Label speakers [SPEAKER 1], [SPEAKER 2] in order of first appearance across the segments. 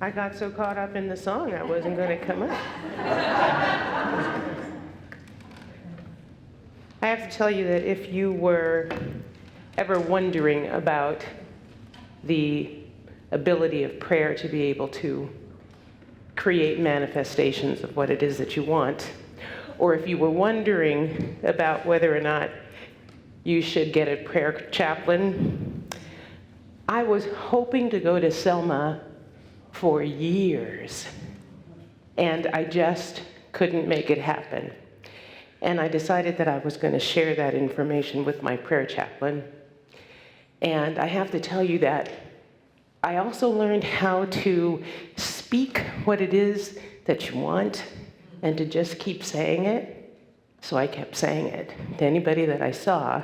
[SPEAKER 1] I got so caught up in the song I wasn't going to come up. I have to tell you that if you were ever wondering about the ability of prayer to be able to create manifestations of what it is that you want, or if you were wondering about whether or not you should get a prayer chaplain, I was hoping to go to Selma for years, and I just couldn't make it happen. And I decided that I was going to share that information with my prayer chaplain. And I have to tell you that I also learned how to speak what it is that you want and to just keep saying it. So I kept saying it to anybody that I saw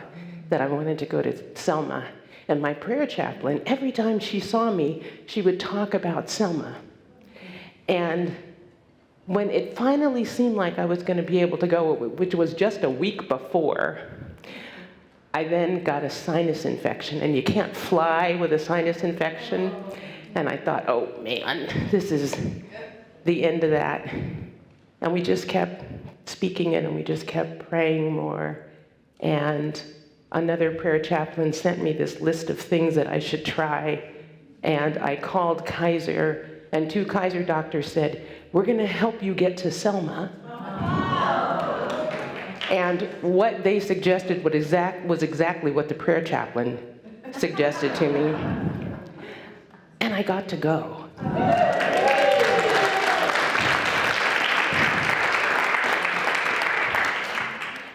[SPEAKER 1] that I wanted to go to Selma. And my prayer chaplain, every time she saw me, she would talk about Selma. And when it finally seemed like I was going to be able to go, which was just a week before, I then got a sinus infection. And you can't fly with a sinus infection. And I thought, oh man, this is the end of that. And we just kept speaking it, and we just kept praying more. And another prayer chaplain sent me this list of things that I should try. And I called Kaiser, and 2 Kaiser doctors said, we're going to help you get to Selma. And what they suggested was exactly what the prayer chaplain suggested to me. And I got to go.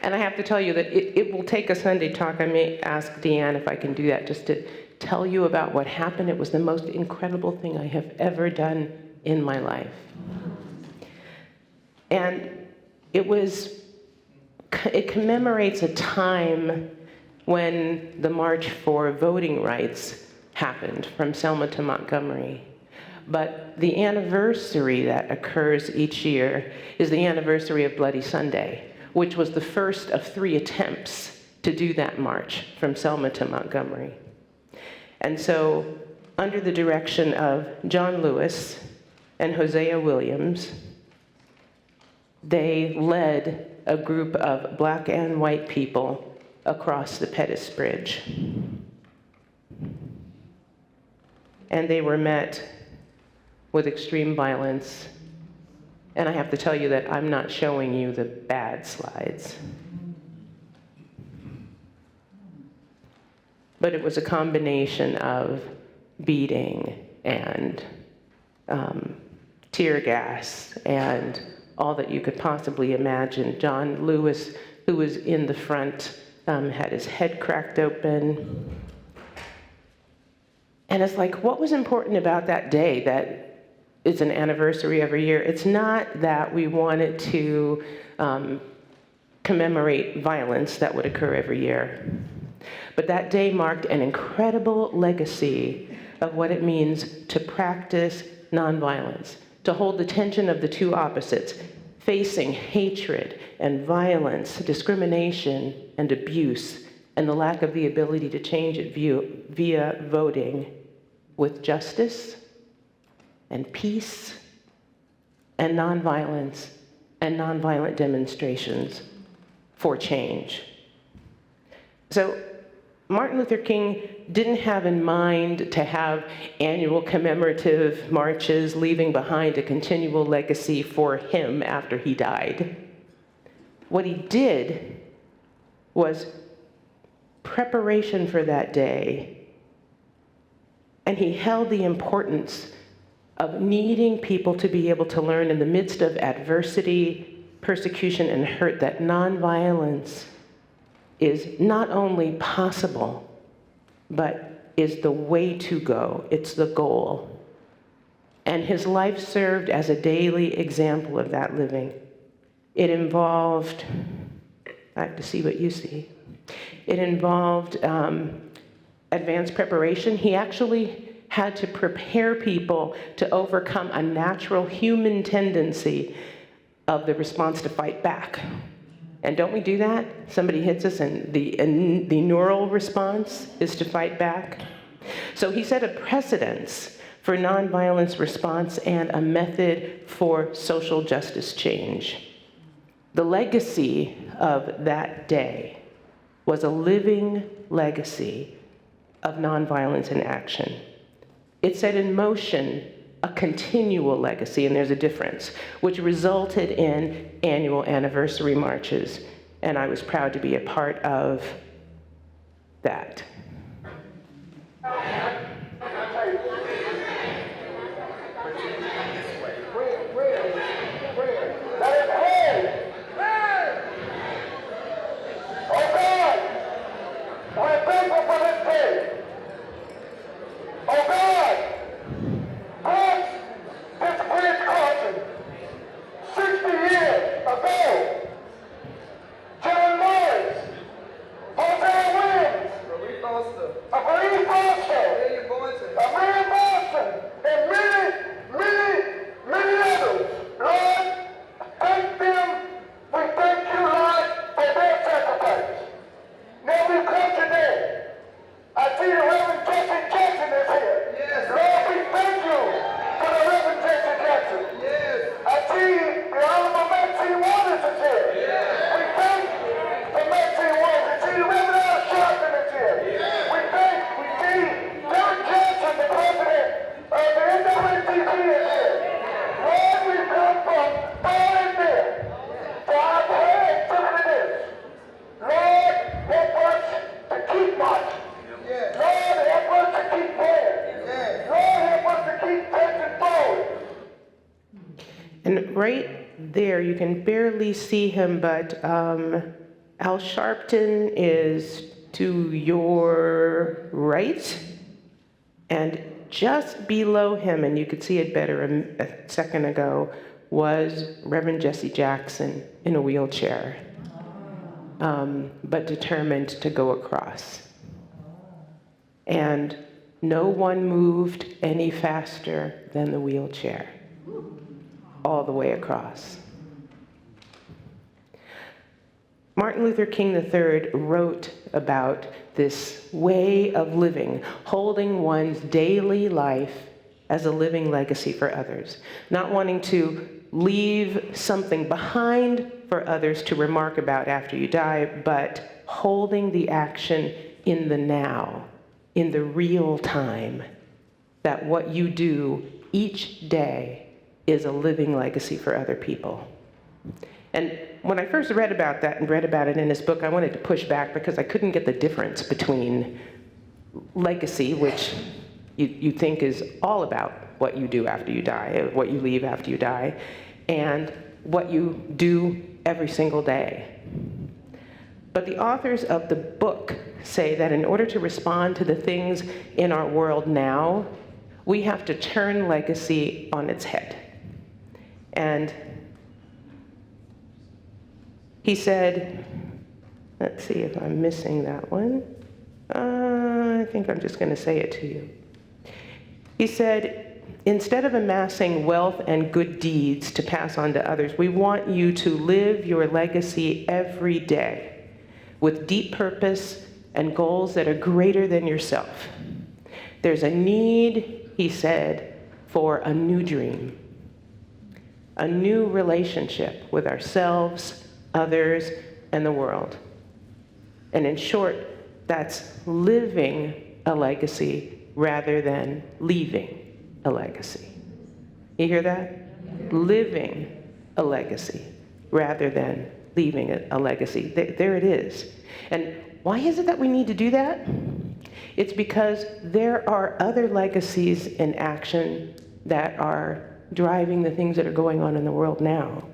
[SPEAKER 1] And I have to tell you that it will take a Sunday talk. I may ask Deanne if I can do that, just to tell you about what happened. It was the most incredible thing I have ever done in my life. And it commemorates a time when the March for Voting Rights happened from Selma to Montgomery. But the anniversary that occurs each year is the anniversary of Bloody Sunday, which was the first of 3 attempts to do that march from Selma to Montgomery. And so, under the direction of John Lewis and Hosea Williams, they led a group of black and white people across the Pettus Bridge. And they were met with extreme violence. And I have to tell you that I'm not showing you the bad slides. But it was a combination of beating and tear gas and all that you could possibly imagine. John Lewis, who was in the front, had his head cracked open. And it's like, what was important about that day that it's an anniversary every year? It's not that we wanted to commemorate violence that would occur every year. But that day marked an incredible legacy of what it means to practice nonviolence, to hold the tension of the 2 opposites, facing hatred and violence, discrimination and abuse, and the lack of the ability to change it via voting with justice and peace and nonviolence and nonviolent demonstrations for change. So Martin Luther King didn't have in mind to have annual commemorative marches leaving behind a continual legacy for him after he died. What he did was preparation for that day, and he held the importance of needing people to be able to learn in the midst of adversity, persecution, and hurt that nonviolence is not only possible, but is the way to go. It's the goal. And his life served as a daily example of that living. It involved, I have to see what you see. It involved advanced preparation. He actually had to prepare people to overcome a natural human tendency of the response to fight back. And don't we do that? Somebody hits us and the neural response is to fight back. So he set a precedence for nonviolence response and a method for social justice change. The legacy of that day was a living legacy of nonviolence in action. It set in motion a continual legacy, and there's a difference, which resulted in annual anniversary marches, and I was proud to be a part of that. And right there, you can barely see him, but Al Sharpton is to your right, and just below him, and you could see it better a second ago, was Reverend Jesse Jackson in a wheelchair, but determined to go across. And no one moved any faster than the wheelchair, all the way across. Martin Luther King III wrote about this way of living, holding one's daily life as a living legacy for others, not wanting to leave something behind for others to remark about after you die, but holding the action in the now, in the real time, that what you do each day is a living legacy for other people. And when I first read about that and read about it in his book, I wanted to push back because I couldn't get the difference between legacy, which you think is all about what you do after you die, what you leave after you die, and what you do every single day. But the authors of the book say that in order to respond to the things in our world now, we have to turn legacy on its head. And he said, let's see if I'm missing that one. I think I'm just going to say it to you. He said, instead of amassing wealth and good deeds to pass on to others, we want you to live your legacy every day with deep purpose and goals that are greater than yourself. There's a need, he said, for a new dream, a new relationship with ourselves, others, and the world. And in short, that's living a legacy rather than leaving a legacy. You hear that? Living a legacy rather than leaving a legacy. There it is. And why is it that we need to do that? It's because there are other legacies in action that are driving the things that are going on in the world now.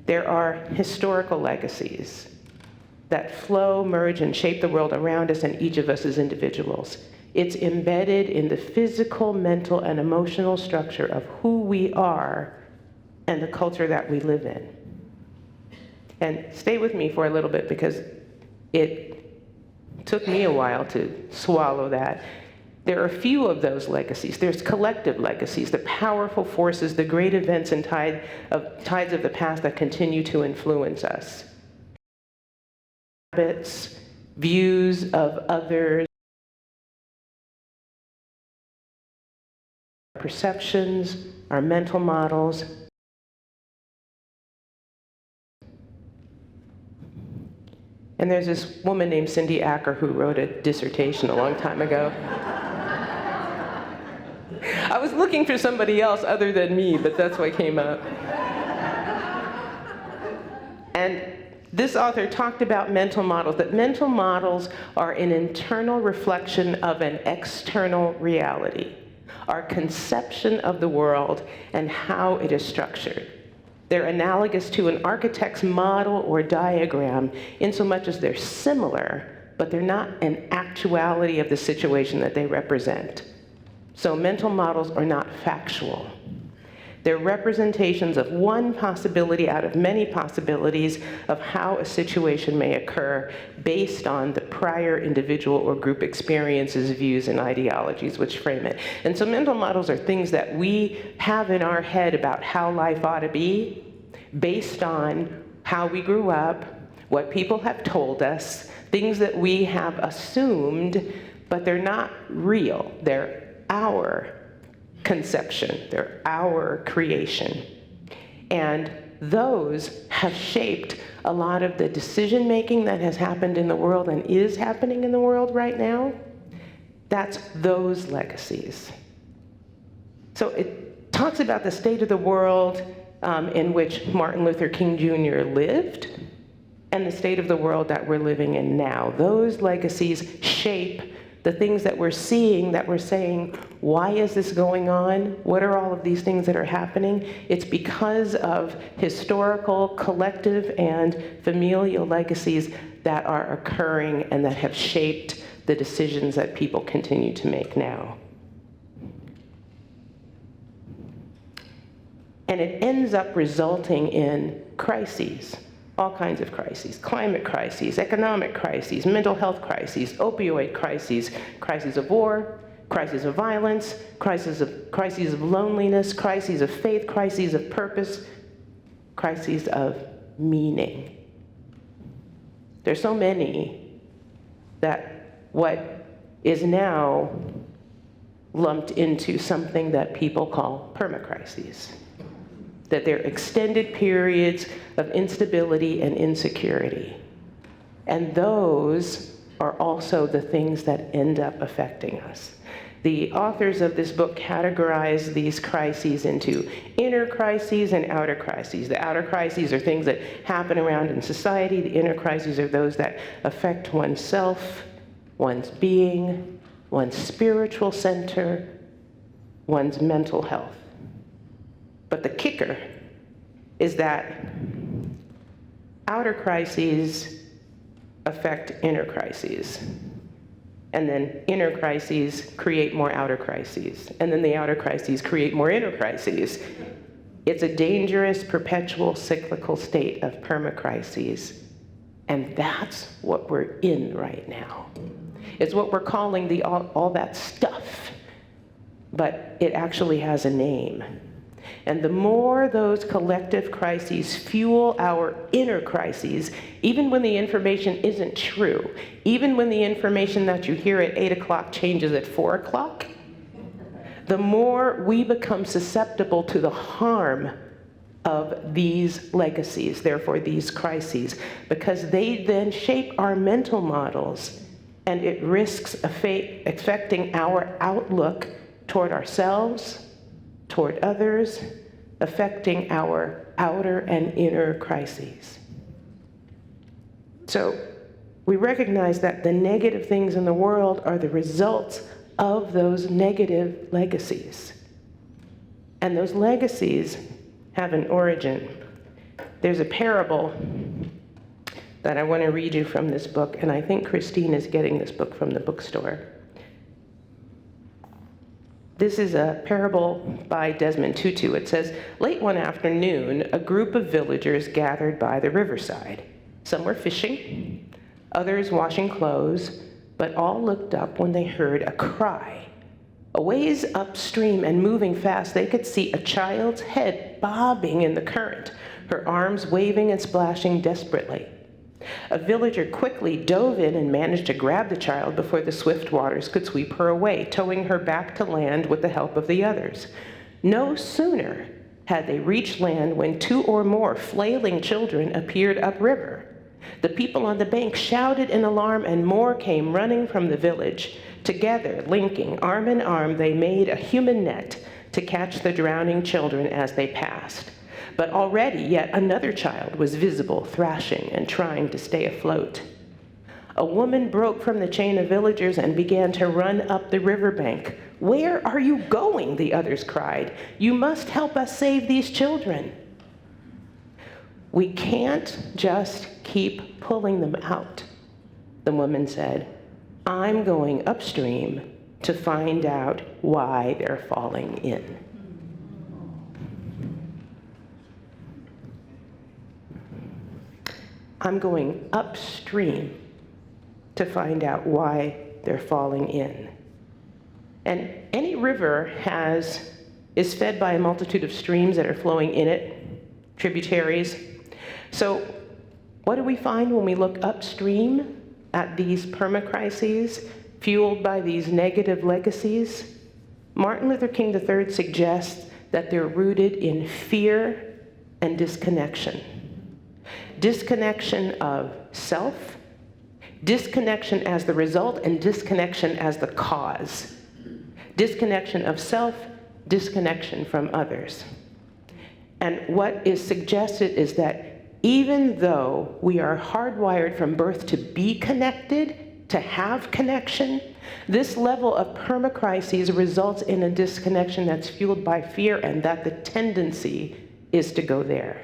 [SPEAKER 1] There are historical legacies that flow, merge, and shape the world around us and each of us as individuals. It's embedded in the physical, mental, and emotional structure of who we are and the culture that we live in. And stay with me for a little bit because it took me a while to swallow that. There are a few of those legacies. There's collective legacies, the powerful forces, the great events and tides of the past that continue to influence us. Habits, views of others, perceptions, our mental models. And there's this woman named Cindy Acker who wrote a dissertation a long time ago. I was looking for somebody else other than me, but that's what came up. And this author talked about mental models, that mental models are an internal reflection of an external reality, our conception of the world and how it is structured. They're analogous to an architect's model or diagram in so much as they're similar, but they're not an actuality of the situation that they represent. So mental models are not factual. They're representations of one possibility out of many possibilities of how a situation may occur based on the prior individual or group experiences, views, and ideologies which frame it. And so mental models are things that we have in our head about how life ought to be based on how we grew up, what people have told us, things that we have assumed, but they're not real. They're our conception, they're our creation. And those have shaped a lot of the decision making that has happened in the world and is happening in the world right now. That's those legacies. So it talks about the state of the world in which Martin Luther King Jr. lived and the state of the world that we're living in now. Those legacies shape the things that we're seeing, that we're saying, why is this going on? What are all of these things that are happening? It's because of historical, collective, and familial legacies that are occurring and that have shaped the decisions that people continue to make now. And it ends up resulting in crises. All kinds of crises: climate crises, economic crises, mental health crises, opioid crises, crises of war, crises of violence, crises of loneliness, crises of faith, crises of purpose, crises of meaning. There's so many that what is now lumped into something that people call permacrises. That they're extended periods of instability and insecurity. And those are also the things that end up affecting us. The authors of this book categorize these crises into inner crises and outer crises. The outer crises are things that happen around in society. The inner crises are those that affect oneself, one's being, one's spiritual center, one's mental health. But the kicker is that outer crises affect inner crises. And then inner crises create more outer crises. And then the outer crises create more inner crises. It's a dangerous, perpetual, cyclical state of permacrises. And that's what we're in right now. It's what we're calling the all that stuff. But it actually has a name. And the more those collective crises fuel our inner crises, even when the information isn't true, even when the information that you hear at 8 o'clock changes at 4 o'clock, the more we become susceptible to the harm of these legacies, therefore these crises, because they then shape our mental models, and it risks affecting our outlook toward ourselves, toward others, affecting our outer and inner crises. So we recognize that the negative things in the world are the results of those negative legacies. And those legacies have an origin. There's a parable that I want to read you from this book, and I think Christine is getting this book from the bookstore. This is a parable by Desmond Tutu. It says, late one afternoon, a group of villagers gathered by the riverside. Some were fishing, others washing clothes, but all looked up when they heard a cry. A ways upstream and moving fast, they could see a child's head bobbing in the current, her arms waving and splashing desperately. A villager quickly dove in and managed to grab the child before the swift waters could sweep her away, towing her back to land with the help of the others. No sooner had they reached land when 2 or more flailing children appeared upriver. The people on the bank shouted in alarm, and more came running from the village. Together, linking arm in arm, they made a human net to catch the drowning children as they passed. But already yet another child was visible, thrashing and trying to stay afloat. A woman broke from the chain of villagers and began to run up the riverbank. "Where are you going?" the others cried. "You must help us save these children." "We can't just keep pulling them out," the woman said. "I'm going upstream to find out why they're falling in." I'm going upstream to find out why they're falling in. And any river is fed by a multitude of streams that are flowing in it, tributaries. So what do we find when we look upstream at these permacrises fueled by these negative legacies? Martin Luther King III suggests that they're rooted in fear and disconnection. Disconnection of self, disconnection as the result, and disconnection as the cause. Disconnection of self, disconnection from others. And what is suggested is that even though we are hardwired from birth to be connected, to have connection, this level of permacrises results in a disconnection that's fueled by fear, and that the tendency is to go there.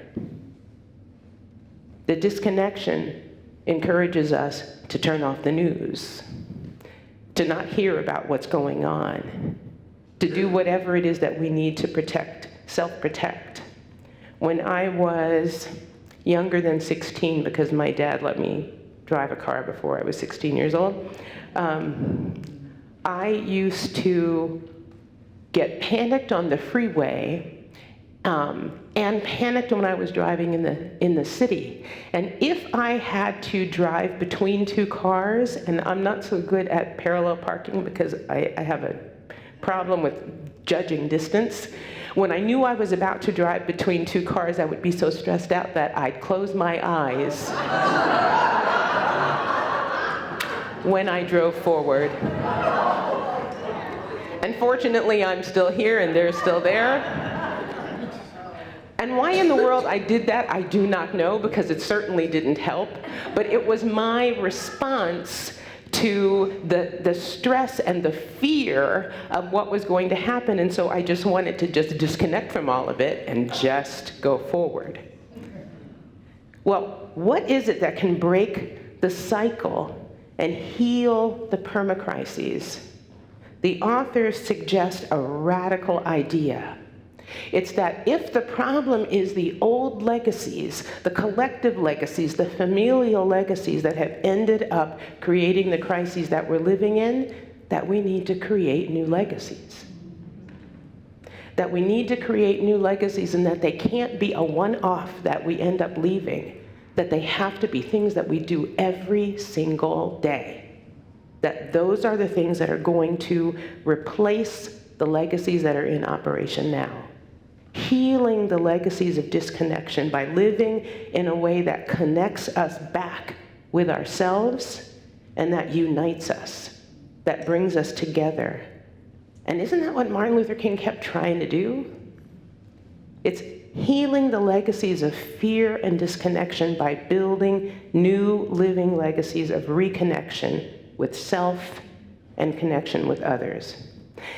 [SPEAKER 1] The disconnection encourages us to turn off the news, to not hear about what's going on, to do whatever it is that we need to protect, self-protect. When I was younger than 16, because my dad let me drive a car before I was 16 years old, I used to get panicked on the freeway and panicked when I was driving in the city. And if I had to drive between 2 cars, and I'm not so good at parallel parking because I have a problem with judging distance, when I knew I was about to drive between 2 cars, I would be so stressed out that I'd close my eyes when I drove forward. And fortunately, I'm still here and they're still there. And why in the world I did that, I do not know, because it certainly didn't help. But it was my response to the stress and the fear of what was going to happen. And so I just wanted to just disconnect from all of it and just go forward. Well, what is it that can break the cycle and heal the permacrises? The authors suggest a radical idea. It's that if the problem is the old legacies, the collective legacies, the familial legacies that have ended up creating the crises that we're living in, that we need to create new legacies. That we need to create new legacies, and that they can't be a one-off that we end up leaving, that they have to be things that we do every single day. That those are the things that are going to replace the legacies that are in operation now. Healing the legacies of disconnection by living in a way that connects us back with ourselves and that unites us, that brings us together. And isn't that what Martin Luther King kept trying to do? It's healing the legacies of fear and disconnection by building new living legacies of reconnection with self and connection with others.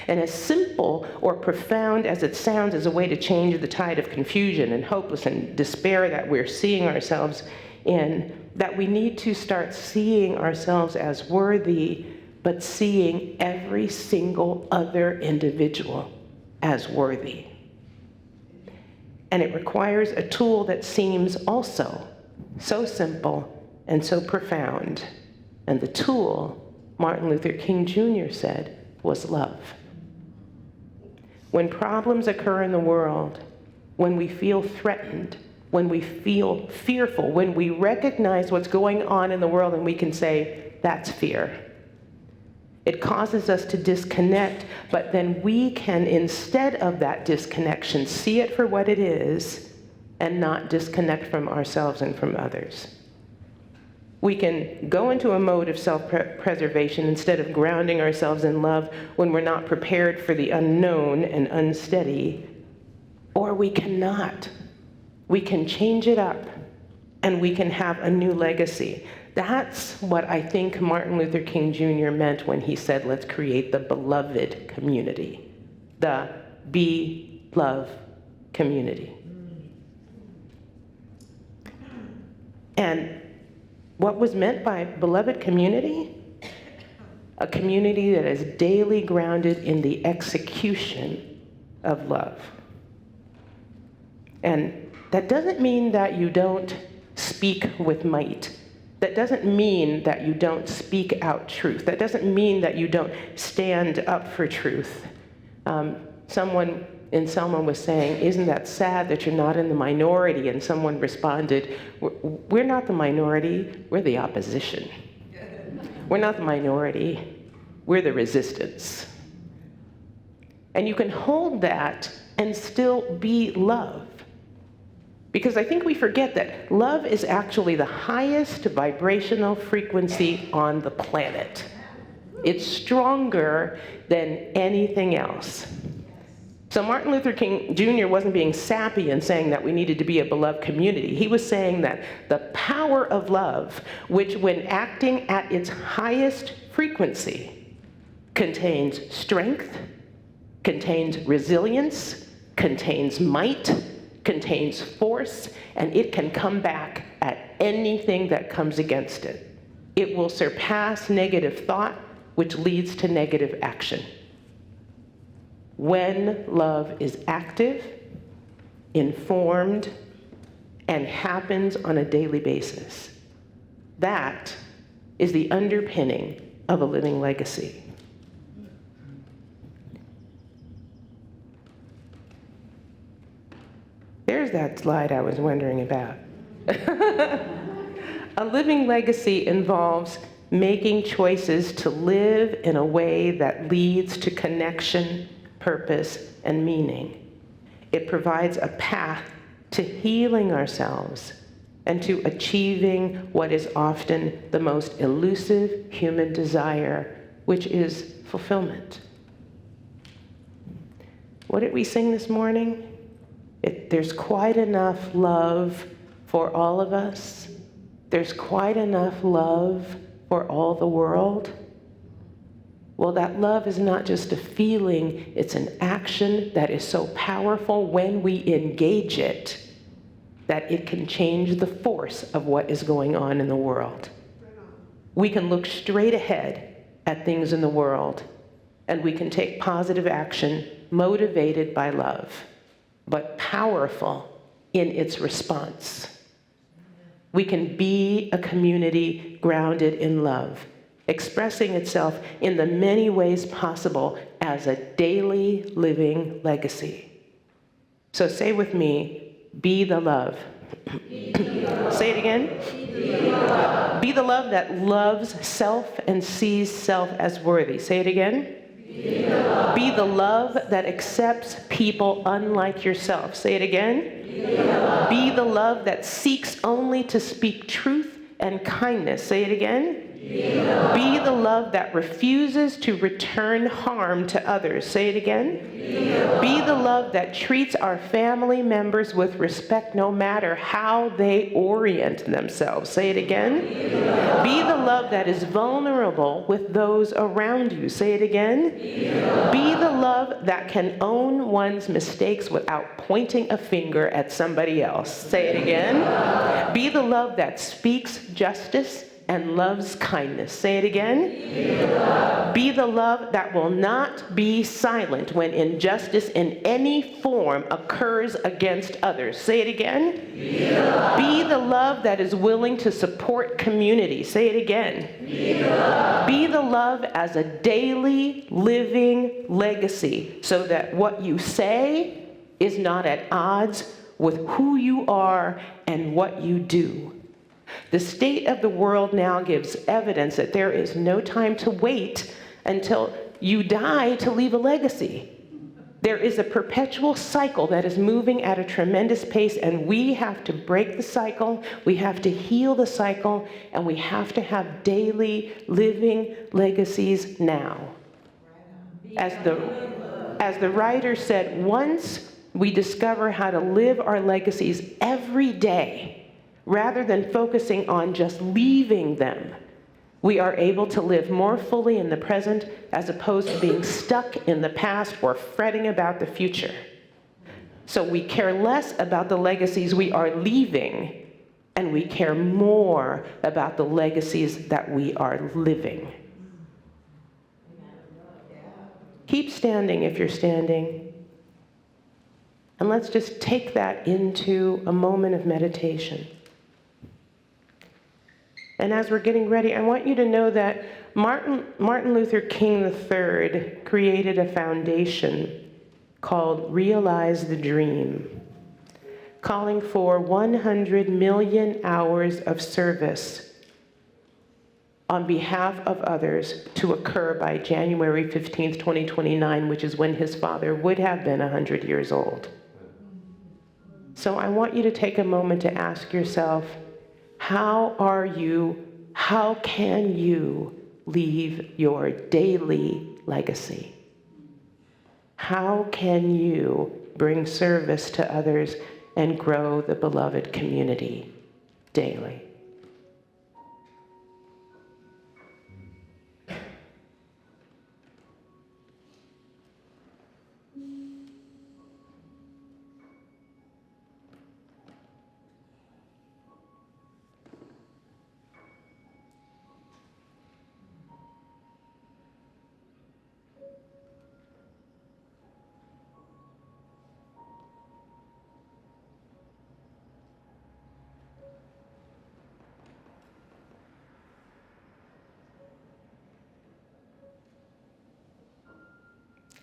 [SPEAKER 1] And as simple or profound as it sounds as a way to change the tide of confusion and hopelessness and despair that we're seeing ourselves in, that we need to start seeing ourselves as worthy, but seeing every single other individual as worthy. And it requires a tool that seems also so simple and so profound. And the tool, Martin Luther King Jr. said, was love. When problems occur in the world, when we feel threatened, when we feel fearful, when we recognize what's going on in the world and we can say, that's fear. It causes us to disconnect, but then we can, instead of that disconnection, see it for what it is and not disconnect from ourselves and from others. We can go into a mode of self-preservation instead of grounding ourselves in love when we're not prepared for the unknown and unsteady, or we cannot. We can change it up, and we can have a new legacy. That's what I think Martin Luther King Jr. meant when he said, let's create the beloved community, the be love community. And what was meant by beloved community? A community that is daily grounded in the execution of love. And that doesn't mean that you don't speak with might. That doesn't mean that you don't speak out truth. That doesn't mean that you don't stand up for truth. Someone in Selma was saying, isn't that sad that you're not in the minority? And someone responded, we're not the minority, we're the opposition. We're not the minority, we're the resistance. And you can hold that and still be love. Because I think we forget that love is actually the highest vibrational frequency on the planet. It's stronger than anything else. So Martin Luther King Jr. wasn't being sappy and saying that we needed to be a beloved community. He was saying that the power of love, which when acting at its highest frequency, contains strength, contains resilience, contains might, contains force, and it can come back at anything that comes against it. It will surpass negative thought, which leads to negative action. When love is active, informed, and happens on a daily basis, that is the underpinning of a living legacy. There's that slide I was wondering about. A living legacy involves making choices to live in a way that leads to connection, purpose, and meaning. It provides a path to healing ourselves and to achieving what is often the most elusive human desire, which is fulfillment. What did we sing this morning? There's quite enough love for all of us. There's quite enough love for all the world. Well, that love is not just a feeling, it's an action that is so powerful when we engage it that it can change the force of what is going on in the world. We can look straight ahead at things in the world, and we can take positive action motivated by love, but powerful in its response. We can be a community grounded in love, expressing itself in the many ways possible as a daily living legacy. So say with me, be the love. Be the love. Say it again. Be the love. Be the love that loves self and sees self as worthy. Say it again. Be the love. Be the love that accepts people unlike yourself. Say it again. Be the love. Be the love that seeks only to speak truth and kindness. Say it again. Be the love that refuses to return harm to others. Say it again. Be the love that treats our family members with respect no matter how they orient themselves. Say it again. Be the love that is vulnerable with those around you. Say it again. Be the love that can own one's mistakes without pointing a finger at somebody else. Say it again. Be the love that speaks justice and loves kindness. Say it again. Be the love that will not be silent when injustice in any form occurs against others. Say it again. Be the love that is willing to support community. Say it again. Be the love as a daily living legacy so that what you say is not at odds with who you are and what you do. The state of the world now gives evidence that there is no time to wait until you die to leave a legacy. There is a perpetual cycle that is moving at a tremendous pace, and we have to break the cycle, we have to heal the cycle, and we have to have daily living legacies now. As the writer said, once we discover how to live our legacies every day, rather than focusing on just leaving them, we are able to live more fully in the present as opposed to being stuck in the past or fretting about the future. So we care less about the legacies we are leaving, and we care more about the legacies that we are living. Keep standing if you're standing. And let's just take that into a moment of meditation. And as we're getting ready, I want you to know that Martin Luther King III created a foundation called Realize the Dream, calling for 100 million hours of service on behalf of others to occur by January 15th, 2029, which is when his father would have been 100 years old. So I want you to take a moment to ask yourself, how can you leave your daily legacy? How can you bring service to others and grow the beloved community daily?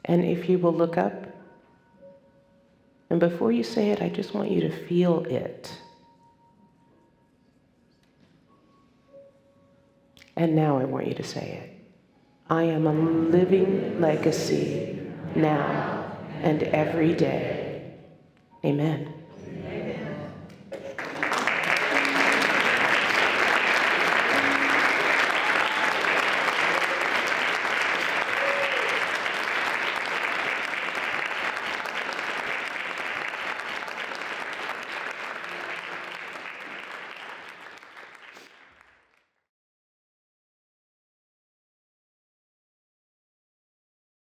[SPEAKER 1] And if you will look up, and before you say it, I just want you to feel it. And now I want you to say it. I am a living legacy now and every day. Amen.